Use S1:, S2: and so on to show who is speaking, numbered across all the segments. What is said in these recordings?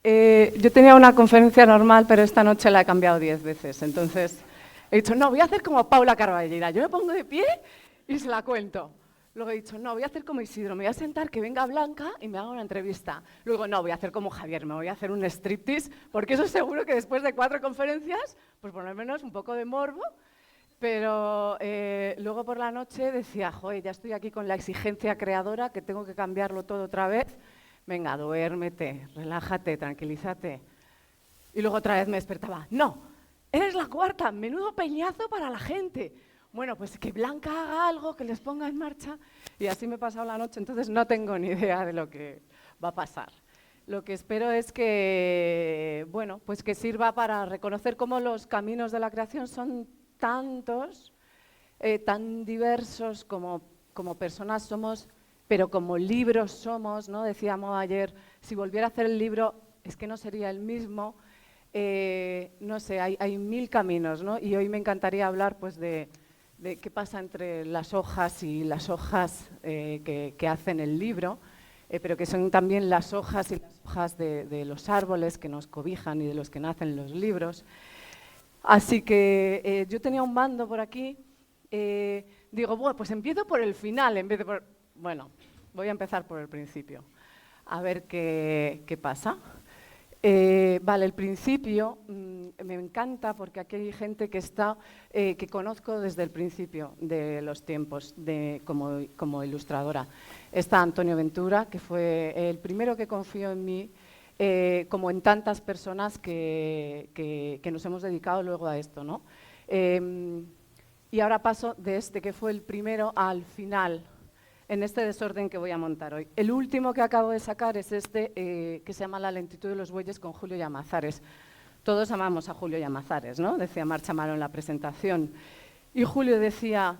S1: Yo tenía una conferencia normal, pero esta noche la he cambiado 10 veces. Entonces he dicho, no, voy a hacer como Paula Carballera. Yo me pongo de pie y se la cuento. Luego he dicho, no, voy a hacer como Isidro, me voy a sentar, que venga Blanca y me haga una entrevista. Luego, no, voy a hacer como Javier, me voy a hacer un striptease, porque eso seguro que después de 4 conferencias, pues por lo menos un poco de morbo. Pero luego por la noche decía, joder, ya estoy aquí con la exigencia creadora, que tengo que cambiarlo todo otra vez. Venga, duérmete, relájate, tranquilízate. Y luego otra vez me despertaba. No, eres la cuarta, menudo peñazo para la gente. Bueno, pues que Blanca haga algo, que les ponga en marcha. Y así me he pasado la noche, entonces no tengo ni idea de lo que va a pasar. Lo que espero es que, bueno, pues que sirva para reconocer cómo los caminos de la creación son tantos, tan diversos como personas somos, pero como libros somos, ¿no? Decíamos ayer, si volviera a hacer el libro, es que no sería el mismo. No sé, hay 1000 caminos, ¿no? Y hoy me encantaría hablar pues, de qué pasa entre las hojas y las hojas que hacen el libro, pero que son también las hojas y las hojas de los árboles que nos cobijan y de los que nacen los libros. Así que yo tenía un mando por aquí. Digo, bueno, pues empiezo por el final en vez de por... Bueno, voy a empezar por el principio, a ver qué pasa. Vale, el principio me encanta porque aquí hay gente que conozco desde el principio de los tiempos como ilustradora. Está Antonio Ventura, que fue el primero que confió en mí, como en tantas personas que nos hemos dedicado luego a esto, ¿no? Y ahora paso de este, que fue el primero, al final, en este desorden que voy a montar hoy. El último que acabo de sacar es este, que se llama La lentitud de los bueyes, con Julio Llamazares. Todos amamos a Julio Llamazares, ¿no? Decía Marcha Malo en la presentación. Y Julio decía,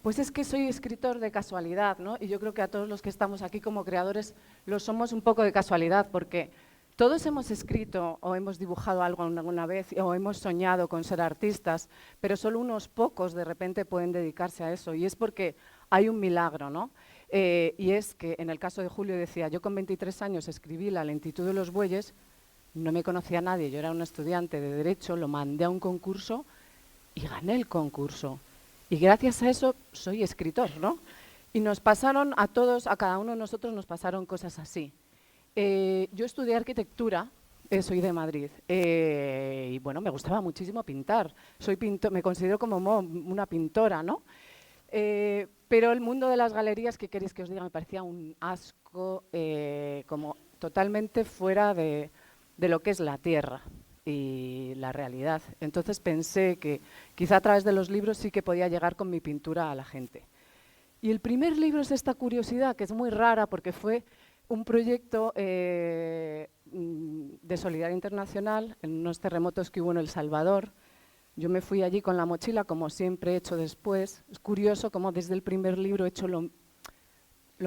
S1: pues es que soy escritor de casualidad, ¿no? Y yo creo que a todos los que estamos aquí como creadores lo somos un poco de casualidad, porque todos hemos escrito o hemos dibujado algo alguna vez o hemos soñado con ser artistas, pero solo unos pocos de repente pueden dedicarse a eso. Y es porque hay un milagro, ¿no? Y es que en el caso de Julio decía, yo con 23 años escribí La lentitud de los bueyes, no me conocía nadie, yo era una estudiante de Derecho, lo mandé a un concurso y gané el concurso. Y gracias a eso soy escritor, ¿no? Y nos pasaron a todos, a cada uno de nosotros nos pasaron cosas así. Yo estudié arquitectura, soy de Madrid, y bueno, me gustaba muchísimo pintar. Me considero como una pintora, ¿no? Pero el mundo de las galerías, ¿qué queréis que os diga? Me parecía un asco, como totalmente fuera de lo que es la tierra y la realidad. Entonces pensé que quizá a través de los libros sí que podía llegar con mi pintura a la gente. Y el primer libro es esta curiosidad, que es muy rara porque fue un proyecto de solidaridad internacional en unos terremotos que hubo en El Salvador. Yo me fui allí con la mochila, como siempre he hecho después. Es curioso cómo desde el primer libro he hecho lo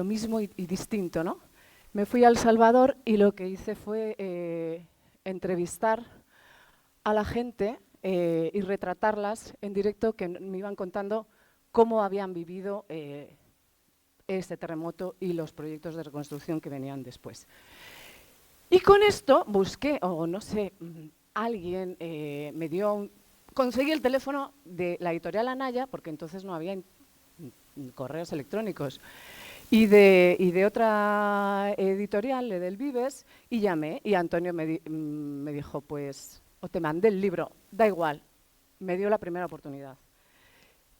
S1: mismo y distinto, ¿no? Me fui a El Salvador y lo que hice fue entrevistar a la gente y retratarlas en directo, que me iban contando cómo habían vivido este terremoto y los proyectos de reconstrucción que venían después. Y con esto busqué, o no sé, alguien me dio, conseguí el teléfono de la editorial Anaya, porque entonces no había correos electrónicos, y de otra editorial, del Vives, y llamé, y Antonio me dijo, pues, o te mandé el libro, da igual, me dio la primera oportunidad.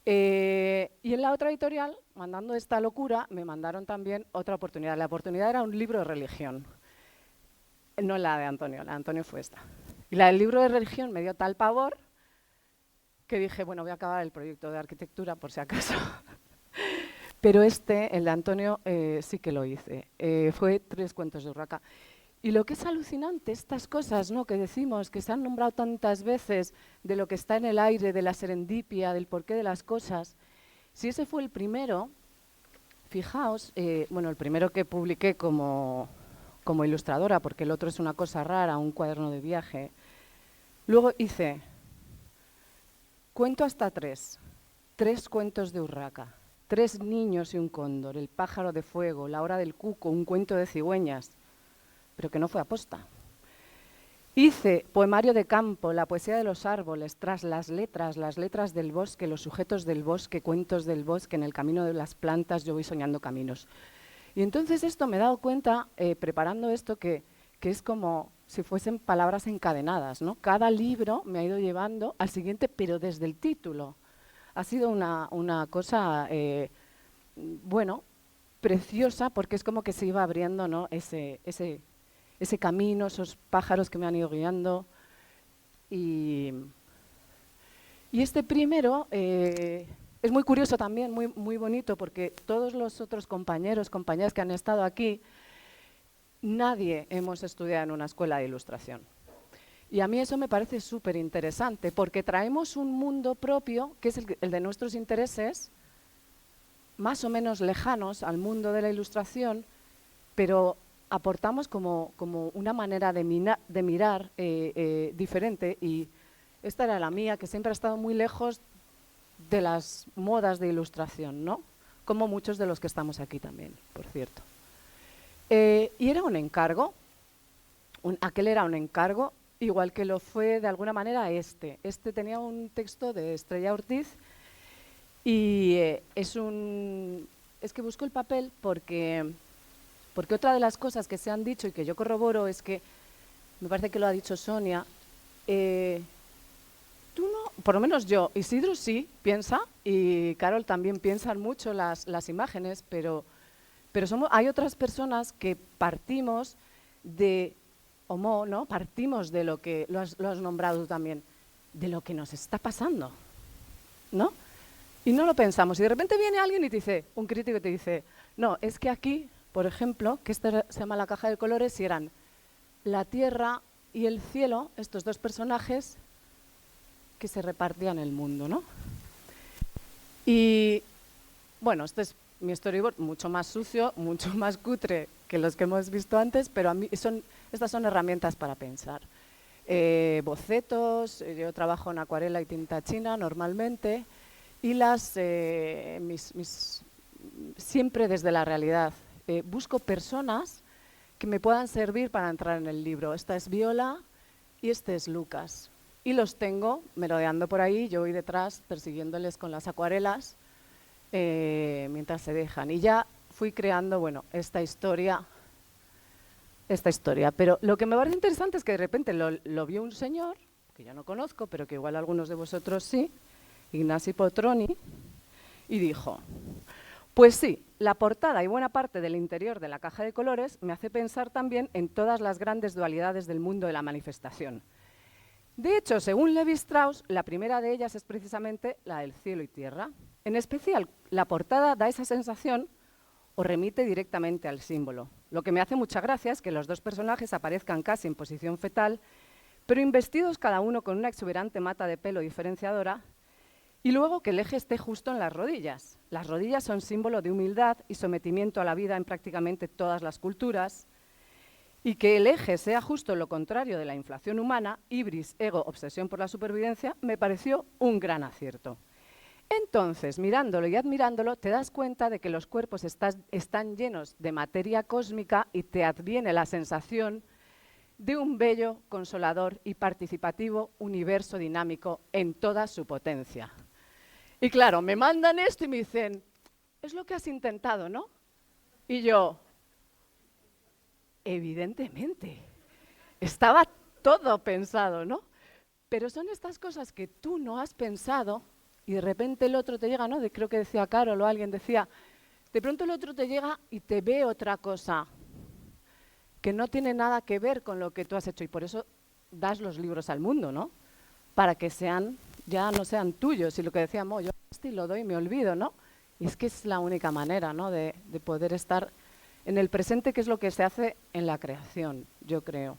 S1: Y en la otra editorial, mandando esta locura, me mandaron también otra oportunidad. La oportunidad era un libro de religión, no la de Antonio, la de Antonio fue esta. Y la del libro de religión me dio tal pavor que dije, bueno, voy a acabar el proyecto de arquitectura por si acaso. Pero el de Antonio, sí que lo hice. Fue 3 cuentos de Urraca. Y lo que es alucinante, estas cosas, ¿no?, que decimos, que se han nombrado tantas veces, de lo que está en el aire, de la serendipia, del porqué de las cosas. Si ese fue el primero, fijaos, bueno, el primero que publiqué como ilustradora, porque el otro es una cosa rara, un cuaderno de viaje. Luego hice cuento hasta 3 cuentos de Urraca, 3 niños y un cóndor, el pájaro de fuego, la hora del cuco, un cuento de cigüeñas, pero que no fue aposta. Hice poemario de campo, la poesía de los árboles, tras las letras del bosque, los sujetos del bosque, cuentos del bosque, en el camino de las plantas yo voy soñando caminos. Y entonces esto me he dado cuenta, preparando esto, que es como si fuesen palabras encadenadas, ¿no? Cada libro me ha ido llevando al siguiente, pero desde el título. Ha sido una cosa, bueno, preciosa, porque es como que se iba abriendo, ¿no? ese camino, esos pájaros que me han ido guiando. Y este primero es muy curioso también, muy bonito, porque todos los otros compañeras que han estado aquí, nadie hemos estudiado en una escuela de ilustración. Y a mí eso me parece súper interesante, porque traemos un mundo propio, que es el de nuestros intereses, más o menos lejanos al mundo de la ilustración, pero aportamos como una manera de mirar diferente, y esta era la mía, que siempre ha estado muy lejos de las modas de ilustración, ¿no? Como muchos de los que estamos aquí también, por cierto. Y era un encargo, aquel era un encargo, igual que lo fue de alguna manera este. Este tenía un texto de Estrella Ortiz y es que busco el papel porque otra de las cosas que se han dicho y que yo corroboro es que, me parece que lo ha dicho Sonia, tú no, por lo menos yo, Isidro sí piensa, y Carol también piensan mucho las imágenes, pero hay otras personas que partimos de homo, ¿no? Partimos de lo que, lo has nombrado también, de lo que nos está pasando, ¿no? Y no lo pensamos. Y de repente viene alguien y te dice, un crítico te dice, no, es que aquí, por ejemplo, que esta se llama La caja de colores, y eran la tierra y el cielo, estos dos personajes que se repartían el mundo, ¿no? Y bueno, este es mi storyboard, mucho más sucio, mucho más cutre que los que hemos visto antes, pero a mí estas son herramientas para pensar. Bocetos, yo trabajo en acuarela y tinta china normalmente, y siempre desde la realidad. Busco personas que me puedan servir para entrar en el libro. Esta es Viola y este es Lucas. Y los tengo merodeando por ahí, yo voy detrás persiguiéndoles con las acuarelas mientras se dejan. Y ya fui creando, bueno, esta historia. Pero lo que me parece interesante es que de repente lo vio un señor, que yo no conozco, pero que igual algunos de vosotros sí, Ignasi Potroni, y dijo, pues sí, la portada y buena parte del interior de La caja de colores me hace pensar también en todas las grandes dualidades del mundo de la manifestación. De hecho, según Levi Strauss, la primera de ellas es precisamente la del cielo y tierra. En especial, la portada da esa sensación o remite directamente al símbolo. Lo que me hace mucha gracia es que los dos personajes aparezcan casi en posición fetal, pero investidos cada uno con una exuberante mata de pelo diferenciadora, y luego que el eje esté justo en las rodillas. Las rodillas son símbolo de humildad y sometimiento a la vida en prácticamente todas las culturas, y que el eje sea justo lo contrario de la inflación humana, ibris, ego, obsesión por la supervivencia, me pareció un gran acierto. Entonces, mirándolo y admirándolo, te das cuenta de que los cuerpos están llenos de materia cósmica y te adviene la sensación de un bello, consolador y participativo universo dinámico en toda su potencia. Y claro, me mandan esto y me dicen, es lo que has intentado, ¿no? Y yo, evidentemente, estaba todo pensado, ¿no? Pero son estas cosas que tú no has pensado y de repente el otro te llega, ¿no? Creo que decía Carol o alguien decía, de pronto el otro te llega y te ve otra cosa que no tiene nada que ver con lo que tú has hecho, y por eso das los libros al mundo, ¿no? Para que ya no sean tuyos, y lo que decíamos, yo lo doy y me olvido, ¿no? Y es que es la única manera, ¿no? de poder estar en el presente, que es lo que se hace en la creación, yo creo.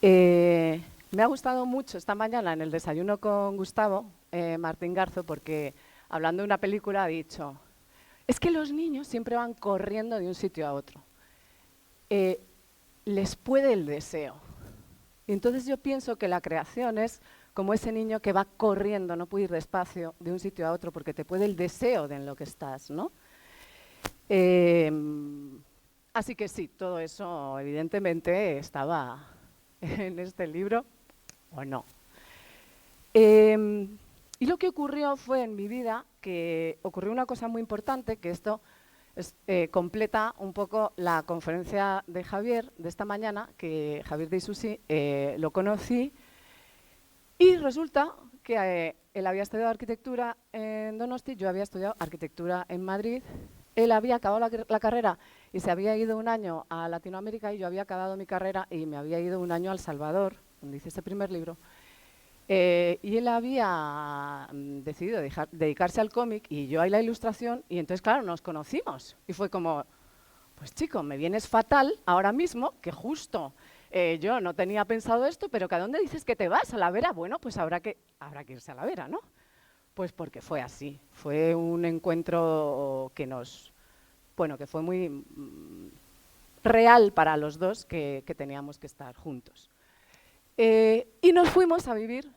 S1: Me ha gustado mucho esta mañana en el desayuno con Gustavo, Martín Garzo, porque hablando de una película ha dicho, es que los niños siempre van corriendo de un sitio a otro. Les puede el deseo. Y entonces yo pienso que la creación es como ese niño que va corriendo, no puede ir despacio de un sitio a otro porque te puede el deseo de en lo que estás, ¿no? Así que sí, todo eso evidentemente estaba en este libro o no. Y lo que ocurrió fue en mi vida que ocurrió una cosa muy importante, que esto completa un poco la conferencia de Javier de esta mañana, que Javier de Isusi lo conocí, y resulta que él había estudiado arquitectura en Donosti, yo había estudiado arquitectura en Madrid. Él había acabado la carrera y se había ido un año a Latinoamérica, y yo había acabado mi carrera y me había ido un año a El Salvador, donde hice ese primer libro. Y él había decidido dedicarse al cómic y yo a la ilustración, y entonces, claro, nos conocimos. Y fue como, pues chico, me vienes fatal ahora mismo, que justo yo no tenía pensado esto, pero ¿que a dónde dices que te vas? ¿A la Vera? Bueno, pues habrá que irse a la Vera, ¿no? Pues porque fue así. Fue un encuentro que que fue muy real para los dos, que teníamos que estar juntos. Y nos fuimos a vivir,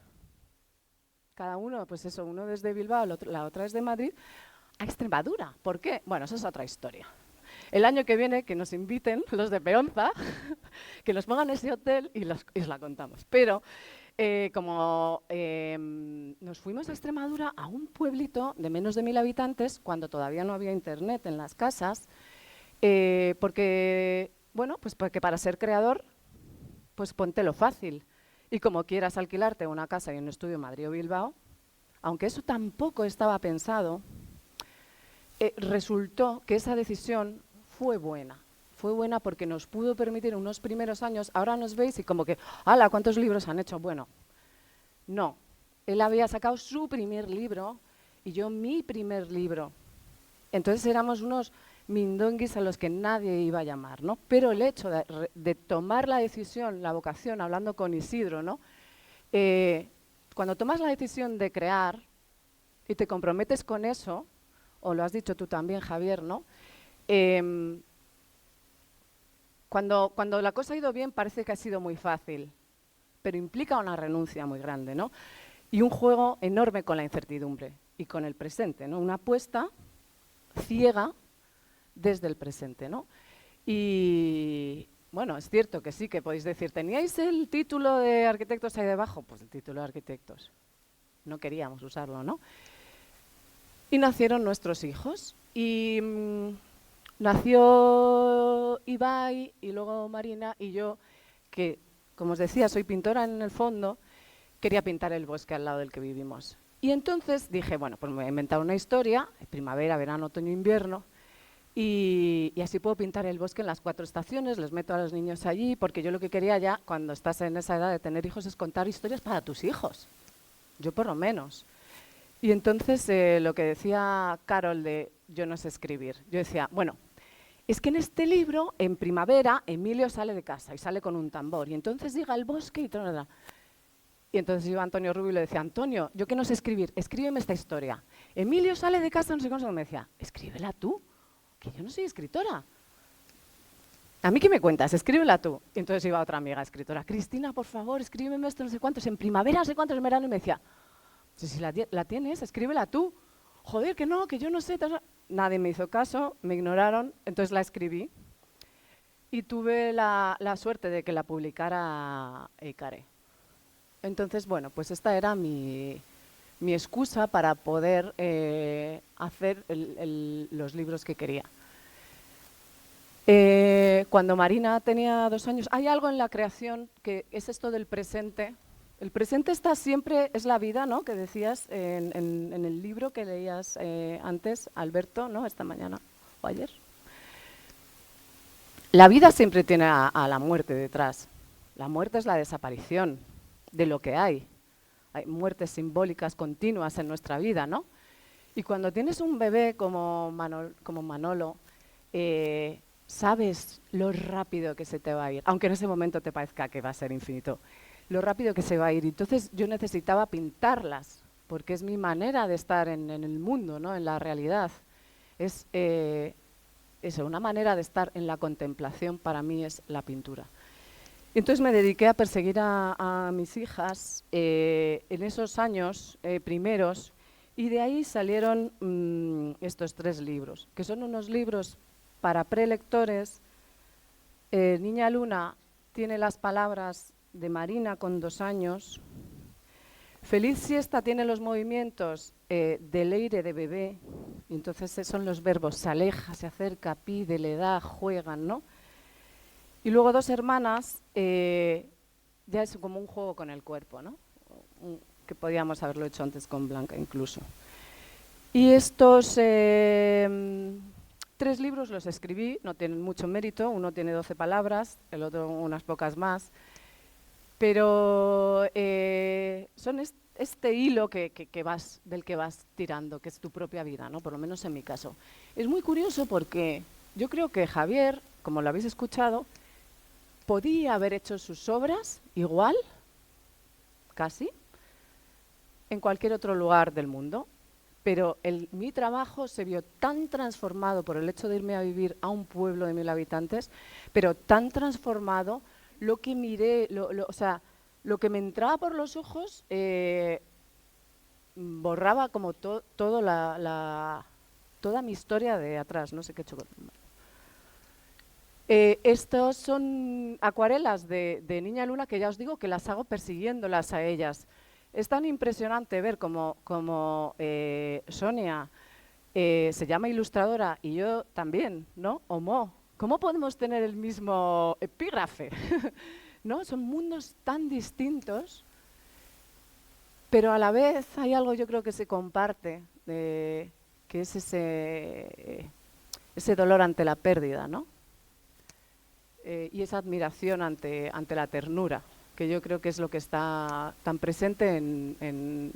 S1: cada uno, pues eso, uno desde Bilbao, la otra desde Madrid, a Extremadura. ¿Por qué? Bueno, eso es otra historia. El año que viene, que nos inviten los de Peonza, que nos pongan ese hotel y os la contamos. Pero como nos fuimos a Extremadura, a un pueblito de menos de 1000 habitantes, cuando todavía no había internet en las casas, porque para ser creador, pues póntelo fácil. Y como quieras alquilarte una casa y un estudio en Madrid o Bilbao, aunque eso tampoco estaba pensado, resultó que esa decisión fue buena. Fue buena porque nos pudo permitir unos primeros años. Ahora nos veis y como que, ¡hala! ¿Cuántos libros han hecho? Bueno, no. Él había sacado su primer libro y yo mi primer libro. Entonces éramos unos mindonguis a los que nadie iba a llamar, ¿no? Pero el hecho de tomar la decisión, la vocación, hablando con Isidro, ¿no? Cuando tomas la decisión de crear y te comprometes con eso, o lo has dicho tú también, Javier, ¿no? Cuando la cosa ha ido bien parece que ha sido muy fácil, pero implica una renuncia muy grande, ¿no? Y un juego enorme con la incertidumbre y con el presente, ¿no? Una apuesta ciega desde el presente, ¿no? Y bueno, es cierto que sí, que podéis decir, ¿teníais el título de arquitectos ahí debajo? Pues el título de arquitectos. No queríamos usarlo, ¿no? Y nacieron nuestros hijos. Y nació Ibai y luego Marina, y yo, que, como os decía, soy pintora en el fondo, quería pintar el bosque al lado del que vivimos. Y entonces dije, bueno, pues me voy a inventar una historia, primavera, verano, otoño, invierno, y así puedo pintar el bosque en las 4 estaciones, les meto a los niños allí, porque yo lo que quería ya, cuando estás en esa edad de tener hijos, es contar historias para tus hijos. Yo por lo menos. Y entonces lo que decía Carol de yo no sé escribir, yo decía, bueno, es que en este libro, en primavera, Emilio sale de casa y sale con un tambor, y entonces llega al bosque y todo. Y entonces iba Antonio Rubio y le decía, Antonio, yo que no sé escribir, escríbeme esta historia. Emilio sale de casa, no sé cómo, me decía, escríbela tú, que yo no soy escritora. ¿A mí qué me cuentas? Escríbela tú. Y entonces iba otra amiga escritora, Cristina, por favor, escríbeme esto, no sé cuántos, en primavera, no sé cuántos, en verano, y me decía, si la tienes, escríbela tú. Joder, que no, que yo no sé. Nadie me hizo caso, me ignoraron, entonces la escribí. Y tuve la suerte de que la publicara Icare. Entonces, bueno, pues esta era mi excusa para poder hacer los libros que quería. Cuando Marina tenía 2 años, hay algo en la creación que es esto del presente. El presente está siempre, es la vida, ¿no? Que decías en el libro que leías antes, Alberto, ¿no? Esta mañana o ayer. La vida siempre tiene a la muerte detrás. La muerte es la desaparición de lo que hay. Hay muertes simbólicas continuas en nuestra vida, ¿no? Y cuando tienes un bebé como Manolo, sabes lo rápido que se te va a ir, aunque en ese momento te parezca que va a ser infinito, lo rápido que se va a ir. Entonces yo necesitaba pintarlas, porque es mi manera de estar en el mundo, ¿no? En la realidad. Es eso, una manera de estar en la contemplación para mí es la pintura. Entonces me dediqué a perseguir a mis hijas en esos años primeros, y de ahí salieron estos 3 libros, que son unos libros para prelectores. Niña Luna tiene las palabras de Marina con 2 años. Feliz siesta tiene los movimientos de leire de bebé, y entonces son los verbos se aleja, se acerca, pide, le da, juegan, ¿no? Y luego 2 hermanas, ya es como un juego con el cuerpo, ¿no? Que podíamos haberlo hecho antes con Blanca incluso. Y estos 3 libros los escribí, no tienen mucho mérito, uno tiene 12 palabras, el otro unas pocas más, pero son este hilo del que vas tirando, que es tu propia vida, ¿no? Por lo menos en mi caso. Es muy curioso porque yo creo que Javier, como lo habéis escuchado, podía haber hecho sus obras igual, casi, en cualquier otro lugar del mundo, pero mi trabajo se vio tan transformado por el hecho de irme a vivir a un pueblo de 1000 habitantes, pero tan transformado, lo que miré, o sea, lo que me entraba por los ojos borraba como toda mi historia de atrás, no sé qué he hecho con... estos son acuarelas de Niña Luna que ya os digo que las hago persiguiéndolas a ellas. Es tan impresionante ver como Sonia se llama ilustradora y yo también, ¿no? Homo. ¿Cómo podemos tener el mismo epígrafe? ¿No? Son mundos tan distintos, pero a la vez hay algo yo creo que se comparte, que es ese dolor ante la pérdida, ¿no? Y esa admiración ante la ternura, que yo creo que es lo que está tan presente en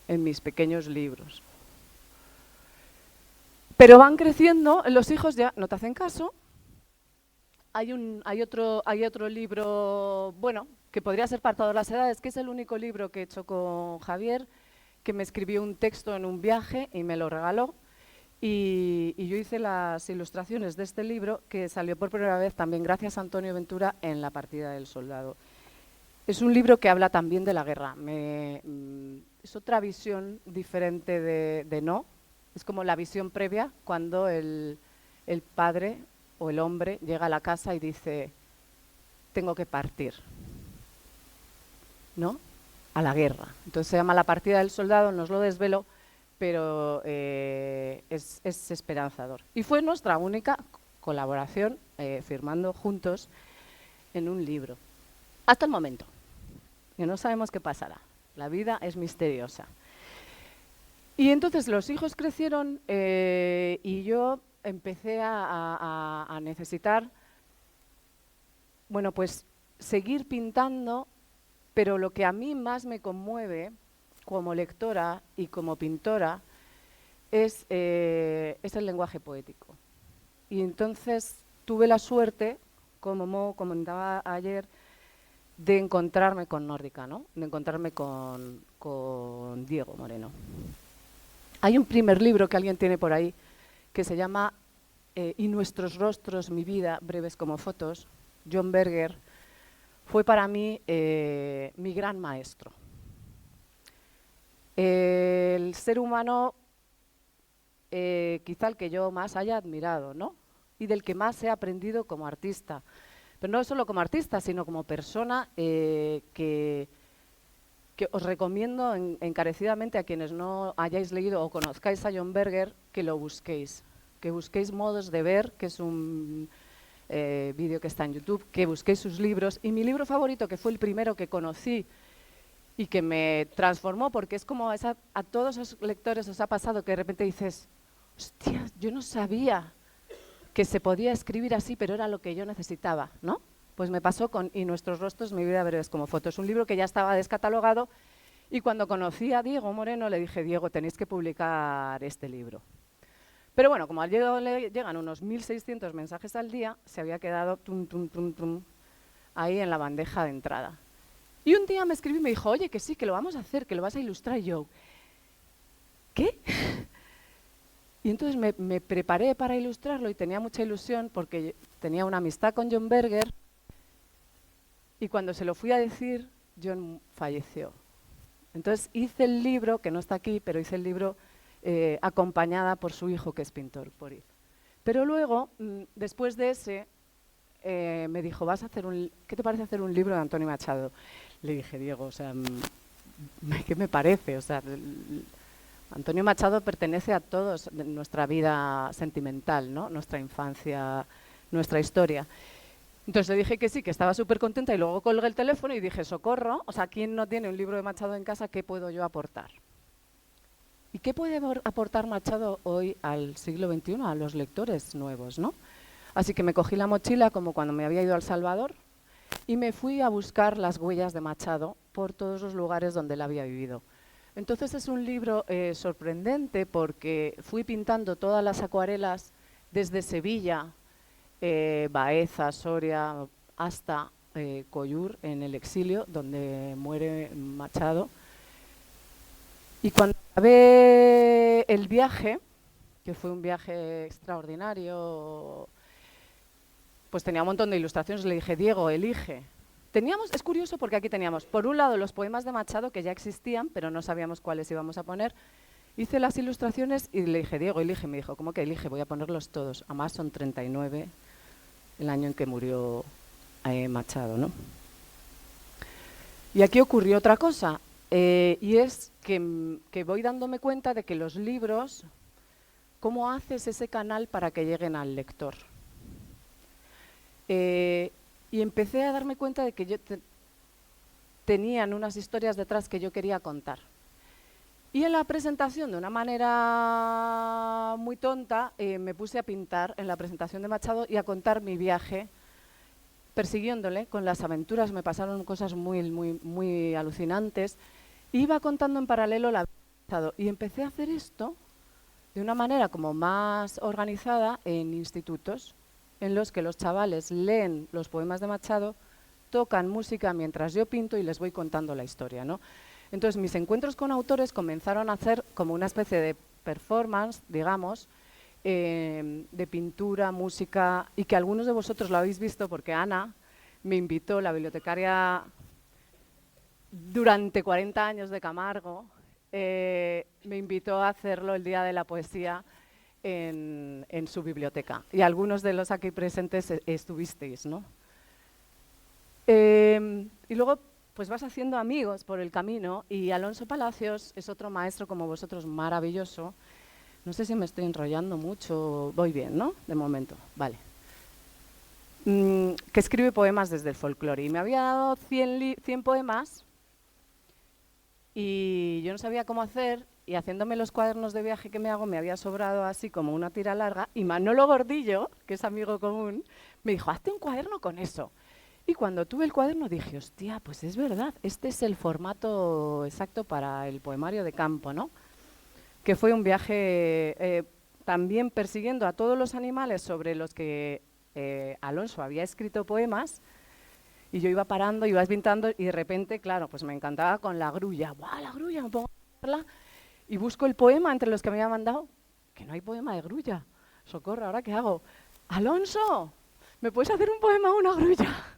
S1: mis pequeños libros. Pero van creciendo, los hijos ya no te hacen caso. Hay otro libro, bueno, que podría ser para todas las edades, que es el único libro que he hecho con Javier, que me escribió un texto en un viaje y me lo regaló. Y yo hice las ilustraciones de este libro, que salió por primera vez también gracias a Antonio Ventura en La partida del soldado. Es un libro que habla también de la guerra. Es otra visión diferente de No. Es como la visión previa cuando el padre o el hombre llega a la casa y dice, tengo que partir, ¿no? A la guerra. Entonces se llama La partida del soldado, no os lo desvelo, pero es esperanzador. Y fue nuestra única colaboración, firmando juntos en un libro. Hasta el momento, que no sabemos qué pasará. La vida es misteriosa. Y entonces los hijos crecieron y yo empecé a necesitar, bueno, pues seguir pintando, pero lo que a mí más me conmueve como lectora y como pintora es el lenguaje poético. Y entonces tuve la suerte, como Mo comentaba ayer, de encontrarme con Nórdica, ¿no? De encontrarme con Diego Moreno. Hay un primer libro que alguien tiene por ahí que se llama Y nuestros rostros, mi vida, breves como fotos. John Berger fue para mí mi gran maestro. El ser humano, quizá el que yo más haya admirado, ¿no? Y del que más he aprendido como artista. Pero no solo como artista, sino como persona que os recomiendo encarecidamente a quienes no hayáis leído o conozcáis a John Berger, que lo busquéis. Que busquéis modos de ver, que es un vídeo que está en YouTube, que busquéis sus libros. Y mi libro favorito, que fue el primero que conocí y que me transformó, porque es como a todos los lectores os ha pasado que de repente dices, hostia, yo no sabía que se podía escribir así, pero era lo que yo necesitaba, ¿no? Pues me pasó con Y nuestros rostros, mi vida, breves como fotos. Un libro que ya estaba descatalogado y cuando conocí a Diego Moreno le dije, Diego, tenéis que publicar este libro. Pero bueno, como al Diego le llegan unos 1600 mensajes al día, se había quedado ahí en la bandeja de entrada. Y un día me escribí y me dijo, oye, que sí, que lo vamos a hacer, que lo vas a ilustrar. Y yo, ¿qué? Y entonces me preparé para ilustrarlo y tenía mucha ilusión porque tenía una amistad con John Berger y cuando se lo fui a decir, John falleció. Entonces hice el libro, que no está aquí, pero hice el libro acompañada por su hijo, que es pintor, por él. Pero luego, después de ese, me dijo, ¿qué te parece hacer un libro de Antonio Machado? Le dije, Diego, o sea, ¿qué me parece? O sea, Antonio Machado pertenece a todos en nuestra vida sentimental, ¿no? Nuestra infancia, nuestra historia. Entonces le dije que sí, que estaba súper contenta y luego colgué el teléfono y dije, socorro, o sea, ¿quién no tiene un libro de Machado en casa? ¿Qué puedo yo aportar? ¿Y qué puede aportar Machado hoy al siglo XXI, a los lectores nuevos, ¿no? Así que me cogí la mochila como cuando me había ido a El Salvador y me fui a buscar las huellas de Machado por todos los lugares donde él había vivido. Entonces es un libro sorprendente porque fui pintando todas las acuarelas desde Sevilla, Baeza, Soria, hasta Coyur, en el exilio, donde muere Machado. Y cuando acabé el viaje, que fue un viaje extraordinario, pues tenía un montón de ilustraciones, le dije, Diego, elige. Es curioso porque aquí teníamos, por un lado, los poemas de Machado, que ya existían, pero no sabíamos cuáles íbamos a poner. Hice las ilustraciones y le dije, Diego, elige. Me dijo, ¿cómo que elige? Voy a ponerlos todos. Además son 39, el año en que murió Machado, ¿no? Y aquí ocurrió otra cosa, y es que voy dándome cuenta de que los libros, ¿cómo haces ese canal para que lleguen al lector? Y empecé a darme cuenta de que tenían unas historias detrás que yo quería contar. Y en la presentación, de una manera muy tonta, me puse a pintar en la presentación de Machado y a contar mi viaje persiguiéndole con las aventuras. Me pasaron cosas muy alucinantes. Iba contando en paralelo la vida de Machado y empecé a hacer esto de una manera como más organizada en institutos, en los que los chavales leen los poemas de Machado, tocan música mientras yo pinto y les voy contando la historia, ¿no? Entonces mis encuentros con autores comenzaron a hacer como una especie de performance, digamos, de pintura, música, y que algunos de vosotros lo habéis visto porque Ana me invitó, la bibliotecaria durante 40 años de Camargo, me invitó a hacerlo el Día de la Poesía en su biblioteca. Y algunos de los aquí presentes estuvisteis, ¿no? Y luego pues vas haciendo amigos por el camino, y Alonso Palacios es otro maestro como vosotros maravilloso. No sé si me estoy enrollando mucho, voy bien, ¿no? De momento, vale. Que escribe poemas desde el folclore, y me había dado 100 poemas y yo no sabía cómo hacer, y haciéndome los cuadernos de viaje que me hago me había sobrado así como una tira larga, y Manolo Gordillo, que es amigo común, me dijo, hazte un cuaderno con eso. Y cuando tuve el cuaderno dije, hostia, pues es verdad, este es el formato exacto para el poemario de campo, ¿no? Que fue un viaje también persiguiendo a todos los animales sobre los que Alonso había escrito poemas, y yo iba parando, iba pintando, y de repente, claro, pues me encantaba con la grulla. ¡Buah, la grulla! Me pongo a verla y busco el poema entre los que me había mandado, que no hay poema de grulla. Socorro, ¿ahora qué hago? Alonso, ¿me puedes hacer un poema a una grulla?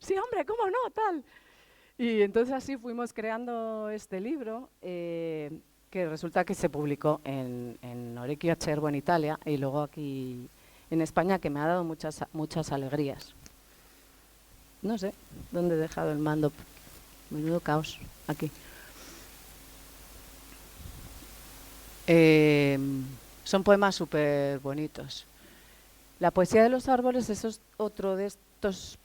S1: Sí, hombre, ¿cómo no? Tal. Y entonces así fuimos creando este libro, que resulta que se publicó en Orecchio Acerbo en Italia, y luego aquí en España, que me ha dado muchas alegrías. No sé dónde he dejado el mando. Menudo caos aquí. Son poemas súper bonitos. La poesía de los árboles, eso es otro de estos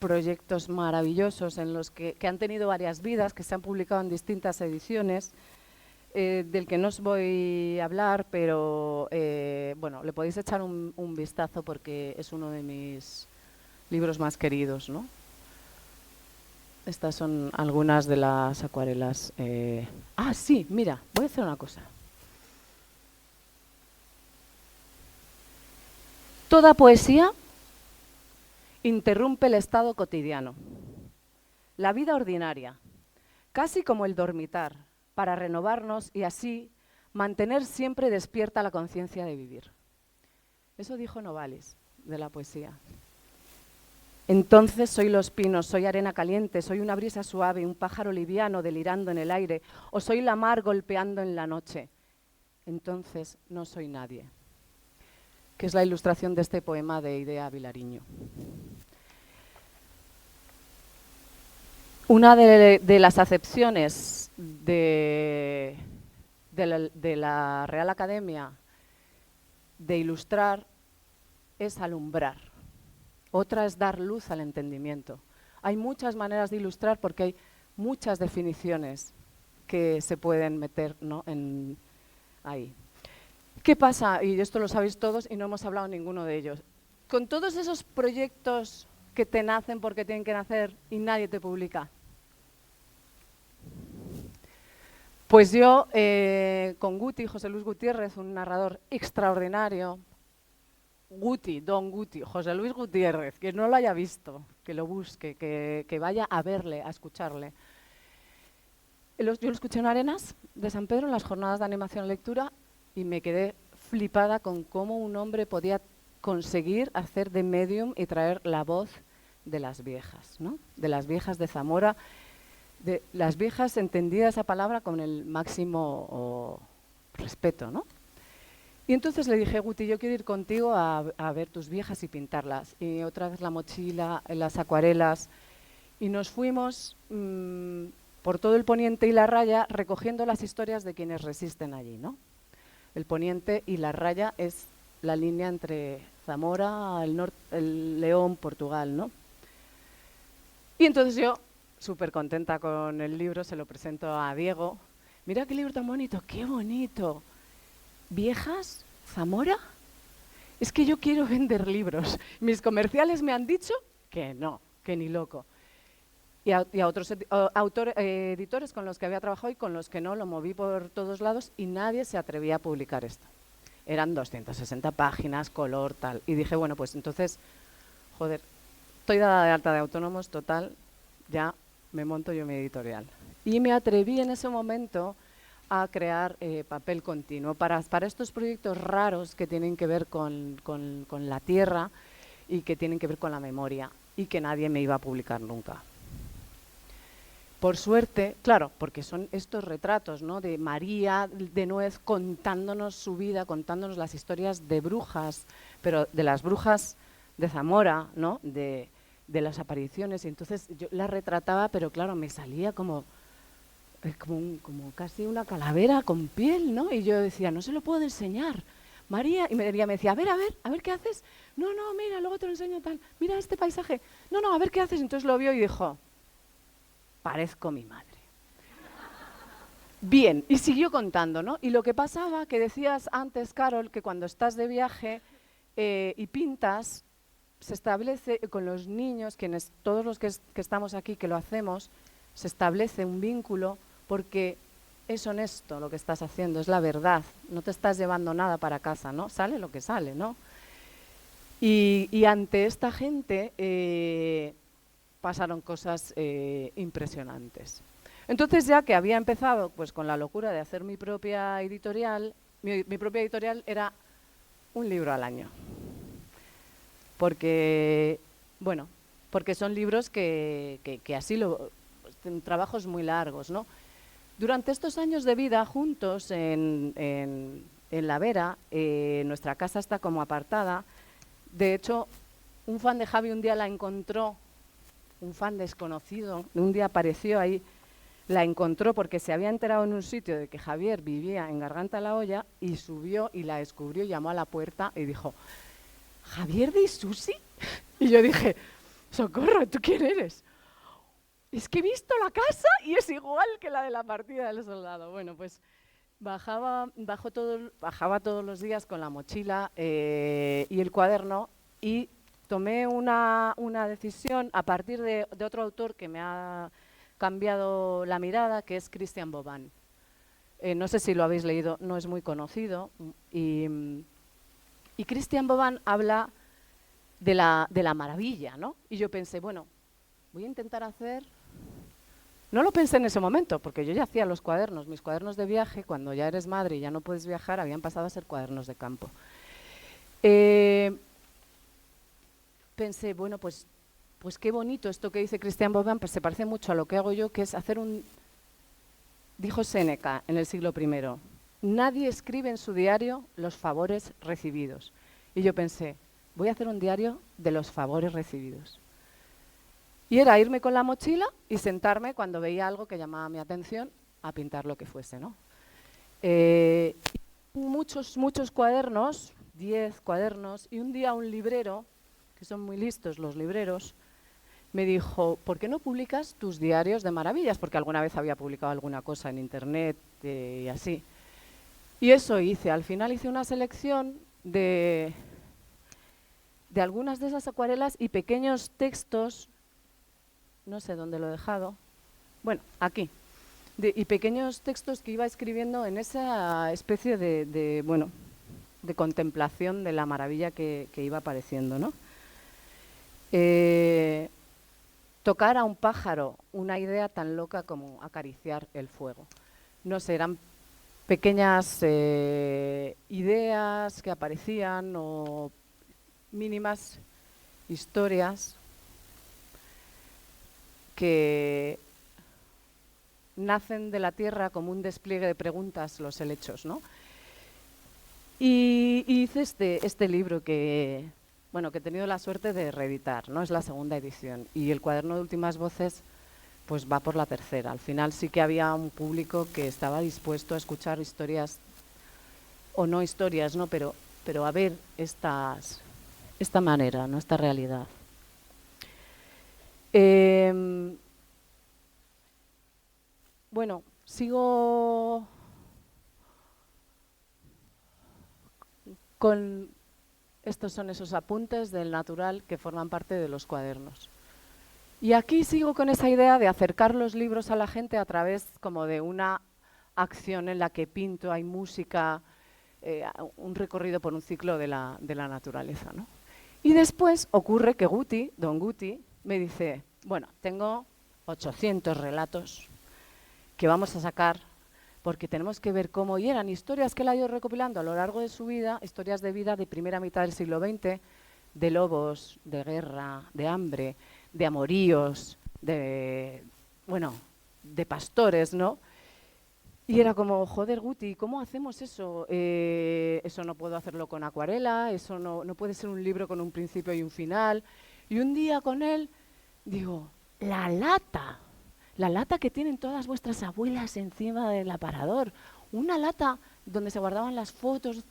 S1: proyectos maravillosos en los que han tenido varias vidas, que se han publicado en distintas ediciones, del que no os voy a hablar, pero bueno, le podéis echar un vistazo porque es uno de mis libros más queridos, ¿no? Estas son algunas de las acuarelas. Sí, mira, voy a hacer una cosa. Toda poesía interrumpe el estado cotidiano, la vida ordinaria, casi como el dormitar, para renovarnos y así mantener siempre despierta la conciencia de vivir. Eso dijo Novalis, de la poesía. Entonces soy los pinos, soy arena caliente, soy una brisa suave, un pájaro liviano delirando en el aire, o soy la mar golpeando en la noche. Entonces no soy nadie. que es la ilustración de este poema de Idea Vilariño. Una de las acepciones de la Real Academia de ilustrar es alumbrar. Otra es dar luz al entendimiento. Hay muchas maneras de ilustrar porque hay muchas definiciones que se pueden meter, ¿no?, ahí. ¿Qué pasa? Y esto lo sabéis todos y no hemos hablado ninguno de ellos. Con todos esos proyectos que te nacen porque tienen que nacer y nadie te publica. Pues yo, con Guti, José Luis Gutiérrez, un narrador extraordinario, Don Guti, José Luis Gutiérrez, que no lo haya visto, que lo busque, que vaya a verle, a escucharle. Yo lo escuché en Arenas de San Pedro, en las jornadas de animación y lectura, y me quedé flipada con cómo un hombre podía conseguir hacer de medium y traer la voz de las viejas, ¿no? De las viejas de Zamora, de las viejas, entendida esa palabra con el máximo respeto, ¿no? Y entonces le dije, Guti, yo quiero ir contigo a ver tus viejas y pintarlas. Y otra vez la mochila, las acuarelas. Y nos fuimos por todo el Poniente y la Raya recogiendo las historias de quienes resisten allí, ¿no? El Poniente y la Raya es la línea entre Zamora, el León, Portugal, ¿no? Y entonces yo, súper contenta con el libro, se lo presento a Diego. Mira qué libro tan bonito, qué bonito. ¿Viejas? ¿Zamora? Es que yo quiero vender libros. Mis comerciales me han dicho que no, que ni loco. Y a otros editores con los que había trabajado y con los que no, lo moví por todos lados y nadie se atrevía a publicar esto. Eran 260 páginas, color, tal. Y dije, bueno, pues entonces, joder, estoy dada de alta de autónomos, total, ya me monto yo mi editorial. Y me atreví en ese momento a crear papel continuo para estos proyectos raros que tienen que ver con la tierra y que tienen que ver con la memoria y que nadie me iba a publicar nunca. Por suerte, claro, porque son estos retratos, ¿no?, de María de Nuez contándonos su vida, contándonos las historias de brujas, pero de las brujas de Zamora, ¿no?, de las apariciones. Y entonces yo las retrataba, pero claro, me salía como casi una calavera con piel, ¿no? Y yo decía, no se lo puedo enseñar, María. Y me decía, a ver, ¿qué haces? No, mira, luego te lo enseño tal. Mira este paisaje. No, a ver, ¿qué haces? Entonces lo vio y dijo, parezco mi madre. Bien, y siguió contando, ¿no? Y lo que pasaba, que decías antes, Carol, que cuando estás de viaje y pintas, se establece con los niños, todos los que estamos aquí, que lo hacemos, se establece un vínculo porque es honesto lo que estás haciendo, es la verdad, no te estás llevando nada para casa, ¿no? Sale lo que sale, ¿no? Y ante esta gente pasaron cosas impresionantes. Entonces, ya que había empezado pues con la locura de hacer mi propia editorial, mi propia editorial era un libro al año. Porque son libros que así trabajos muy largos, ¿no? Durante estos años de vida juntos en La Vera, nuestra casa está como apartada. De hecho, un fan de Javi un día la encontró, un fan desconocido, un día apareció ahí, la encontró porque se había enterado en un sitio de que Javier vivía en Garganta de la Olla y subió y la descubrió, llamó a la puerta y dijo, ¿Javier de Isusi? Y yo dije, socorro, ¿tú quién eres? Es que he visto la casa y es igual que la de la partida del soldado. Bueno, pues bajaba todos los días con la mochila y el cuaderno y tomé una decisión a partir de otro autor que me ha cambiado la mirada, que es Christian Boban. No sé si lo habéis leído, no es muy conocido. Y Christian Boban habla de la maravilla, ¿no? Y yo pensé, bueno, voy a intentar hacer... No lo pensé en ese momento, porque yo ya hacía los cuadernos. Mis cuadernos de viaje, cuando ya eres madre y ya no puedes viajar, habían pasado a ser cuadernos de campo. Pensé, bueno, pues qué bonito esto que dice Christian Boban, pues se parece mucho a lo que hago yo, que es hacer dijo Séneca en el siglo I, nadie escribe en su diario los favores recibidos. Y yo pensé, voy a hacer un diario de los favores recibidos. Y era irme con la mochila y sentarme cuando veía algo que llamaba mi atención a pintar lo que fuese, ¿no? Muchos cuadernos, 10 cuadernos, y un día un librero, que son muy listos los libreros, me dijo, ¿por qué no publicas tus diarios de maravillas? Porque alguna vez había publicado alguna cosa en internet y así. Y eso hice. Al final hice una selección de algunas de esas acuarelas y pequeños textos, no sé dónde lo he dejado, bueno, aquí, y pequeños textos que iba escribiendo en esa especie de contemplación de la maravilla que iba apareciendo, ¿no? Tocar a un pájaro, una idea tan loca como acariciar el fuego. No sé, eran pequeñas ideas que aparecían o mínimas historias que nacen de la tierra como un despliegue de preguntas, los helechos, ¿no? Y hice este libro que he tenido la suerte de reeditar, ¿no? Es la segunda edición. Y el cuaderno de últimas voces pues va por la tercera. Al final sí que había un público que estaba dispuesto a escuchar historias, o no historias, ¿no? Pero a ver esta manera, ¿no? Esta realidad. Bueno, sigo con... Estos son esos apuntes del natural que forman parte de los cuadernos. Y aquí sigo con esa idea de acercar los libros a la gente a través como de una acción en la que pinto, hay música, un recorrido por un ciclo de la naturaleza, ¿no? Y después ocurre que Don Guti, me dice, bueno, tengo 800 relatos que vamos a sacar porque tenemos que ver cómo, y eran historias que él ha ido recopilando a lo largo de su vida, historias de vida de primera mitad del siglo XX, de lobos, de guerra, de hambre, de amoríos, de pastores, ¿no? Y era como, joder, Guti, ¿cómo hacemos eso? Eso no puedo hacerlo con acuarela, eso no puede ser un libro con un principio y un final. Y un día con él digo, la lata que tienen todas vuestras abuelas encima del aparador, una lata donde se guardaban las fotos,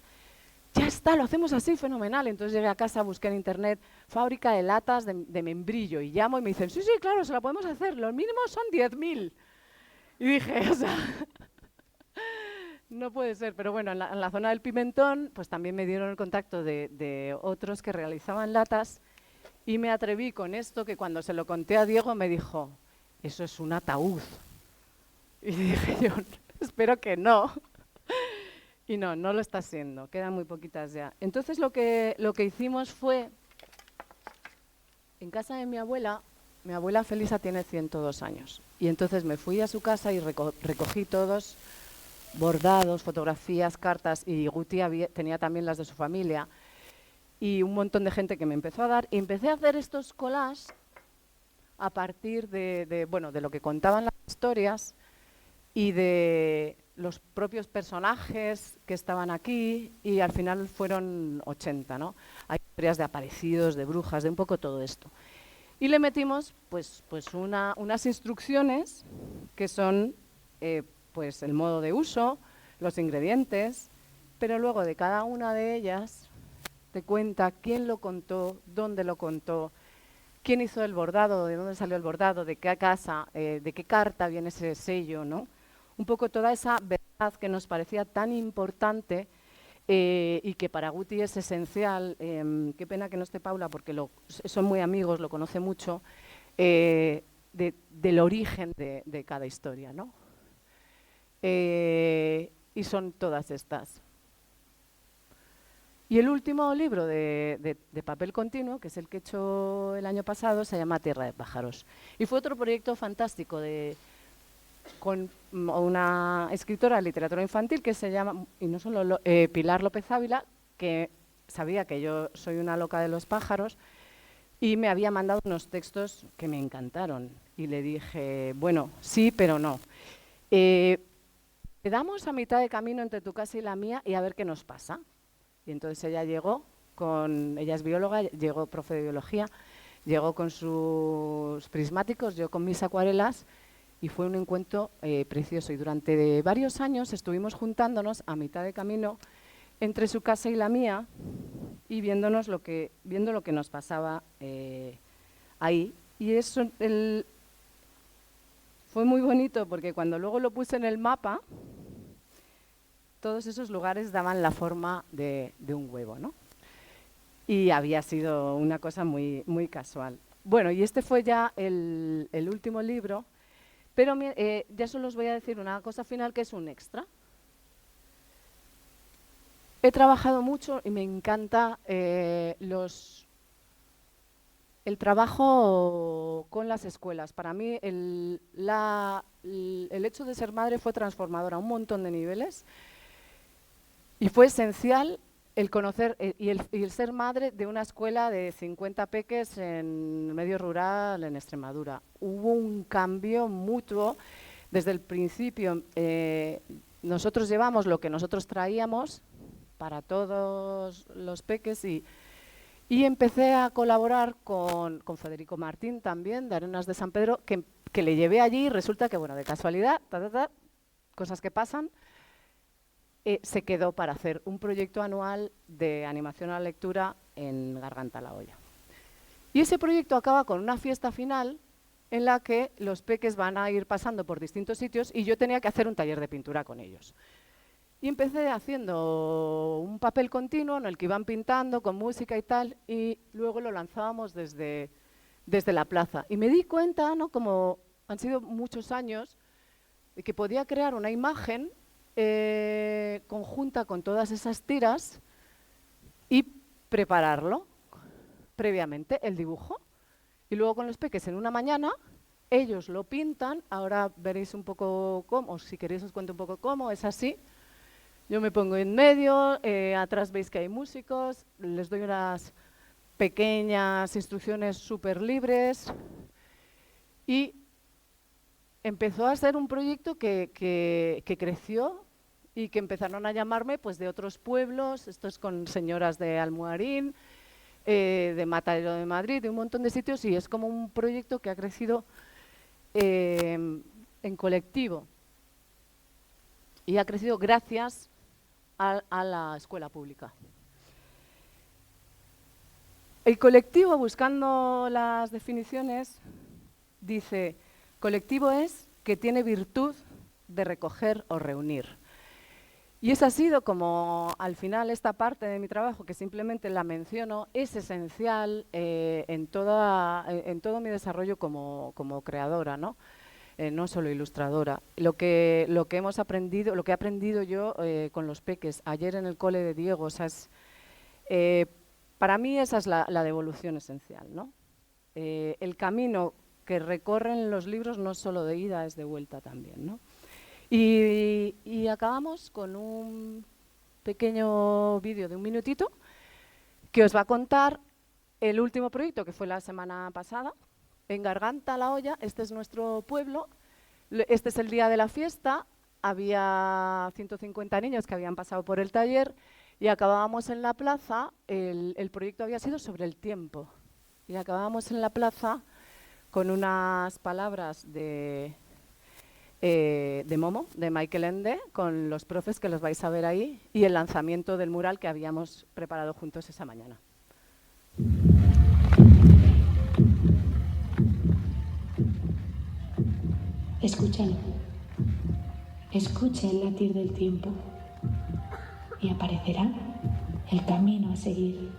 S1: ya está, lo hacemos así, fenomenal. Entonces llegué a casa, busqué en internet fábrica de latas de membrillo y llamo y me dicen, sí, claro, se la podemos hacer, lo mínimo son 10.000. Y dije, o sea, no puede ser, pero bueno, en la zona del Pimentón, pues también me dieron el contacto de otros que realizaban latas y me atreví con esto que cuando se lo conté a Diego me dijo, eso es un ataúd. Y dije yo, espero que no. Y no lo está siendo, quedan muy poquitas ya. Entonces lo que hicimos fue, en casa de mi abuela Felisa tiene 102 años, y entonces me fui a su casa y recogí todos bordados, fotografías, cartas, y Guti tenía también las de su familia, y un montón de gente que me empezó a dar, y empecé a hacer estos collages a partir de lo que contaban las historias y de los propios personajes que estaban aquí, y al final fueron 80, ¿no? Hay historias de aparecidos, de brujas, de un poco todo esto. Y le metimos pues unas instrucciones que son pues el modo de uso, los ingredientes, pero luego de cada una de ellas te cuenta quién lo contó, dónde lo contó, quién hizo el bordado, de dónde salió el bordado, de qué casa, de qué carta viene ese sello, ¿no? Un poco toda esa verdad que nos parecía tan importante y que para Guti es esencial. Qué pena que no esté Paula porque son muy amigos, lo conoce mucho, del origen de cada historia, ¿no? Y son todas estas. Y el último libro de papel continuo, que es el que he hecho el año pasado, se llama Tierra de pájaros. Y fue otro proyecto fantástico con una escritora de literatura infantil que se llama, y no solo Pilar López Ávila, que sabía que yo soy una loca de los pájaros, y me había mandado unos textos que me encantaron. Y le dije, bueno, sí, pero no. Quedamos a mitad de camino entre tu casa y la mía y a ver qué nos pasa. Y entonces ella llegó ella es bióloga, llegó profe de biología, llegó con sus prismáticos, yo con mis acuarelas, y fue un encuentro precioso. Y durante varios años estuvimos juntándonos a mitad de camino entre su casa y la mía y viendo lo que nos pasaba ahí. Y eso fue muy bonito porque cuando luego lo puse en el mapa, todos esos lugares daban la forma de un huevo, ¿no? Y había sido una cosa muy, muy casual. Bueno, y este fue ya el último libro, pero ya solo os voy a decir una cosa final que es un extra. He trabajado mucho y me encanta el trabajo con las escuelas. Para mí el hecho de ser madre fue transformador a un montón de niveles y fue esencial el conocer y el ser madre de una escuela de 50 peques en medio rural en Extremadura. Hubo un cambio mutuo desde el principio. Nosotros llevamos lo que nosotros traíamos para todos los peques y empecé a colaborar con Federico Martín también, de Arenas de San Pedro, que le llevé allí y resulta que, bueno, de casualidad, cosas que pasan, se quedó para hacer un proyecto anual de animación a la lectura en Garganta la Olla. Y ese proyecto acaba con una fiesta final en la que los peques van a ir pasando por distintos sitios y yo tenía que hacer un taller de pintura con ellos. Y empecé haciendo un papel continuo en el que iban pintando con música y tal, y luego lo lanzábamos desde la plaza. Y me di cuenta, ¿no?, como han sido muchos años, de que podía crear una imagen conjunta con todas esas tiras y prepararlo previamente, el dibujo. Y luego con los peques en una mañana, ellos lo pintan, ahora veréis un poco cómo, si queréis os cuento un poco cómo, es así. Yo me pongo en medio, atrás veis que hay músicos, les doy unas pequeñas instrucciones súper libres y empezó a ser un proyecto que creció y que empezaron a llamarme pues, de otros pueblos, esto es con señoras de Almuarín, de Matadero de Madrid, de un montón de sitios, y es como un proyecto que ha crecido en colectivo y ha crecido gracias a la escuela pública. El colectivo, buscando las definiciones, dice: colectivo es que tiene virtud de recoger o reunir. Y esa ha sido como, al final, esta parte de mi trabajo, que simplemente la menciono, es esencial en todo mi desarrollo como creadora, ¿no? No solo ilustradora. Lo que hemos aprendido, lo que he aprendido yo con los peques ayer en el cole de Diego, o sea, para mí esa es la devolución esencial, ¿no? El camino que recorren los libros no es solo de ida, es de vuelta también, ¿no? Y acabamos con un pequeño vídeo de un minutito que os va a contar el último proyecto, que fue la semana pasada, en Garganta la Olla. Este es nuestro pueblo, este es el día de la fiesta, había 150 niños que habían pasado por el taller y acabábamos en la plaza, el proyecto había sido sobre el tiempo, y acabábamos en la plaza con unas palabras de Momo, de Michael Ende, con los profes que los vais a ver ahí, y el lanzamiento del mural que habíamos preparado juntos esa mañana.
S2: Escúchalo. Escucha el latir del tiempo y aparecerá el camino a seguir.